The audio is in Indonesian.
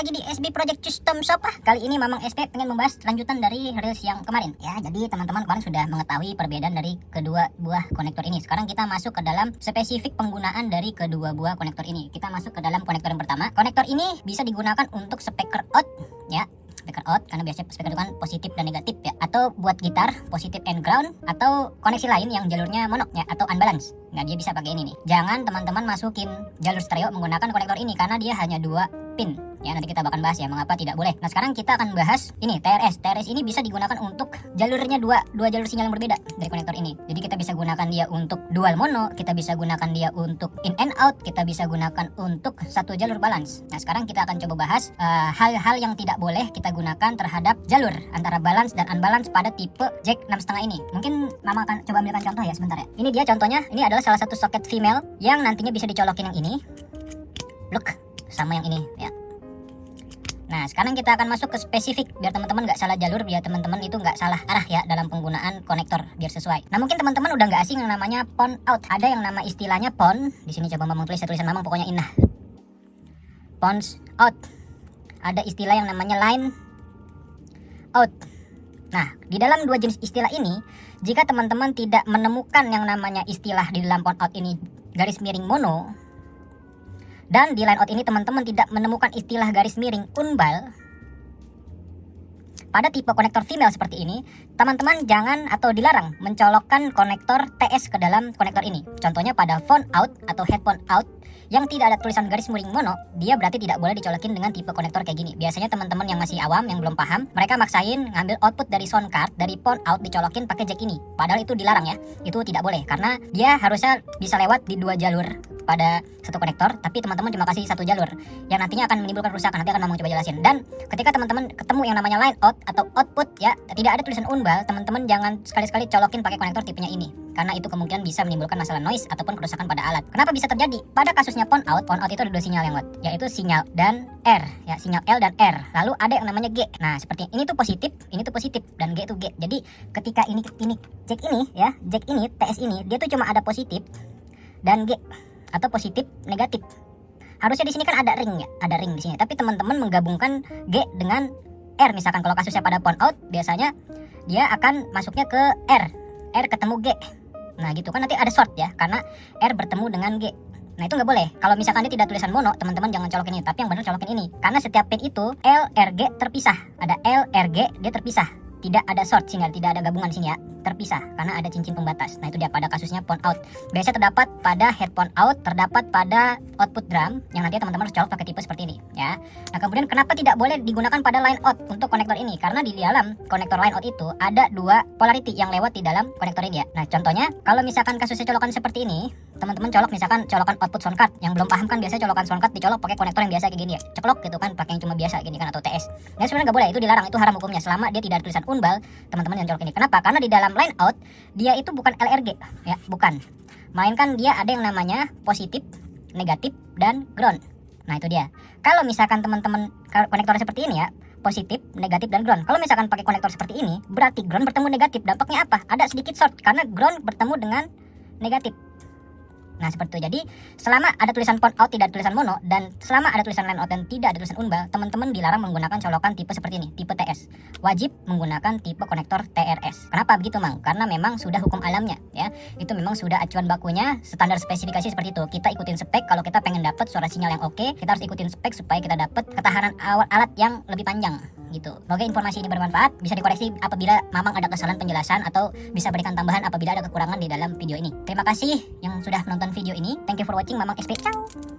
lagi di SB Project Custom Shop. Kali ini Mamang SP pengen membahas lanjutan dari reels yang kemarin ya. Jadi teman-teman kemarin sudah mengetahui perbedaan dari kedua buah konektor ini. Sekarang kita masuk ke dalam spesifik penggunaan dari kedua buah konektor ini. Kita masuk ke dalam konektor yang pertama. Konektor ini bisa digunakan untuk speaker out ya. Speaker out karena biasanya speaker itu kan positif dan negatif ya, atau buat gitar positif and ground, atau koneksi lain yang jalurnya mono ya atau unbalance. Nah, dia bisa pakai ini nih. Jangan teman-teman masukin jalur stereo menggunakan konektor ini karena dia hanya 2 pin ya. Nanti kita akan bahas ya mengapa tidak boleh. Nah, sekarang kita akan bahas ini TRS. TRS ini bisa digunakan untuk jalurnya dua jalur sinyal yang berbeda dari konektor ini. Jadi kita bisa gunakan dia untuk dual mono, kita bisa gunakan dia untuk in and out, kita bisa gunakan untuk satu jalur balance. Nah, sekarang kita akan coba bahas hal-hal yang tidak boleh kita gunakan terhadap jalur antara balance dan unbalance pada tipe jack 6,5 ini. Mungkin Mama akan coba ambilkan contoh ya sebentar ya. Ini dia contohnya. Ini adalah salah satu soket female yang nantinya bisa dicolokin yang ini. Look, sama yang ini ya. Nah, sekarang kita akan masuk ke spesifik biar teman-teman nggak salah jalur, biar teman-teman itu nggak salah arah ya dalam penggunaan konektor biar sesuai. Nah, mungkin teman-teman udah nggak asing yang namanya PON out. Ada yang nama istilahnya PON. Di sini coba Mamang tulis tulisan Mamang pokoknya indah. PONs out. Ada istilah yang namanya line out. Nah, di dalam dua jenis istilah ini, jika teman-teman tidak menemukan yang namanya istilah di dalam PON out ini garis miring mono, dan di line out ini teman-teman tidak menemukan istilah garis miring unbal, pada tipe konektor female seperti ini, teman-teman jangan atau dilarang mencolokkan konektor TS ke dalam konektor ini. Contohnya pada phone out atau headphone out yang tidak ada tulisan garis miring mono, dia berarti tidak boleh dicolokin dengan tipe konektor kayak gini. Biasanya teman-teman yang masih awam, yang belum paham, mereka maksain ngambil output dari sound card, dari phone out dicolokin pakai jack ini. Padahal itu dilarang ya, itu tidak boleh karena dia harusnya bisa lewat di 2 jalur pada satu konektor, tapi teman-teman cuma kasih 1 jalur yang nantinya akan menimbulkan kerusakan. Nanti akan Mamang coba jelasin. Dan ketika teman-teman ketemu yang namanya line out atau output ya, tidak ada tulisan unbal, teman-teman jangan sekali-sekali colokin pakai konektor tipenya ini karena itu kemungkinan bisa menimbulkan masalah noise ataupun kerusakan pada alat. Kenapa bisa terjadi? Pada kasusnya PON out itu ada 2 sinyal yang out, yaitu sinyal dan R ya, sinyal L dan R. Lalu ada yang namanya G. Nah, seperti ini tuh positif, ini tuh positif dan G itu G. Jadi ketika ini jack ini ya, jack ini TS ini dia tuh cuma ada positif dan G atau positif negatif. Harusnya di sini kan ada ring ya, ada ring di sini. Tapi teman-teman menggabungkan G dengan R. Misalkan kalau kasusnya pada PON out, biasanya dia akan masuknya ke R ketemu G. Nah gitu kan, nanti ada short ya karena R bertemu dengan G. Nah itu nggak boleh. Kalau misalkan dia tidak tulisan mono, teman-teman jangan colokin ini, tapi yang benar colokin ini. Karena setiap pin itu L, R, G terpisah. Ada L, R, G dia terpisah. Tidak ada short sinyal, tidak ada gabungan di sini ya, terpisah karena ada cincin pembatas. Nah itu dia pada kasusnya PON out. Biasanya terdapat pada headphone out, terdapat pada output drum yang nanti teman-teman harus colok pakai tipe seperti ini ya. Nah kemudian kenapa tidak boleh digunakan pada line out untuk konektor ini? Karena di dalam konektor line out itu ada 2 polarity yang lewat di dalam konektor ini ya. Nah contohnya kalau misalkan kasusnya colokan seperti ini, teman-teman colok misalkan colokan output sound card. Yang belum paham kan biasanya colokan sound card dicolok pakai konektor yang biasa kayak gini ya, ceklok gitu kan, pakai yang cuma biasa gini kan atau TS. Nah sebenarnya nggak boleh, itu dilarang, itu haram hukumnya selama dia tidak ada tulisan unbal. Teman-teman yang colok ini. Kenapa? Karena di dalam line out dia itu bukan LRG ya, bukan. Melainkan dia ada yang namanya positif, negatif dan ground. Nah itu dia. Kalau misalkan teman-teman konektornya seperti ini ya, positif, negatif dan ground. Kalau misalkan pakai konektor seperti ini, berarti ground bertemu negatif. Dampaknya apa? Ada sedikit short karena ground bertemu dengan negatif. Nah seperti itu. Jadi selama ada tulisan PON out tidak ada tulisan mono, dan selama ada tulisan line out dan tidak ada tulisan unbal, teman-teman dilarang menggunakan colokan tipe seperti ini, tipe TS. Wajib menggunakan tipe konektor TRS. Kenapa begitu Mang? Karena memang sudah hukum alamnya ya. Itu memang sudah acuan bakunya, standar spesifikasi seperti itu. Kita ikutin spek kalau kita pengen dapat suara sinyal yang oke, kita harus ikutin spek supaya kita dapat ketahanan alat yang lebih panjang gitu. Semoga informasi ini bermanfaat. Bisa dikoreksi apabila Mamang ada kesalahan penjelasan atau bisa berikan tambahan apabila ada kekurangan di dalam video ini. Terima kasih yang sudah menonton video ini. Thank you for watching. Mamang SP. Ciao.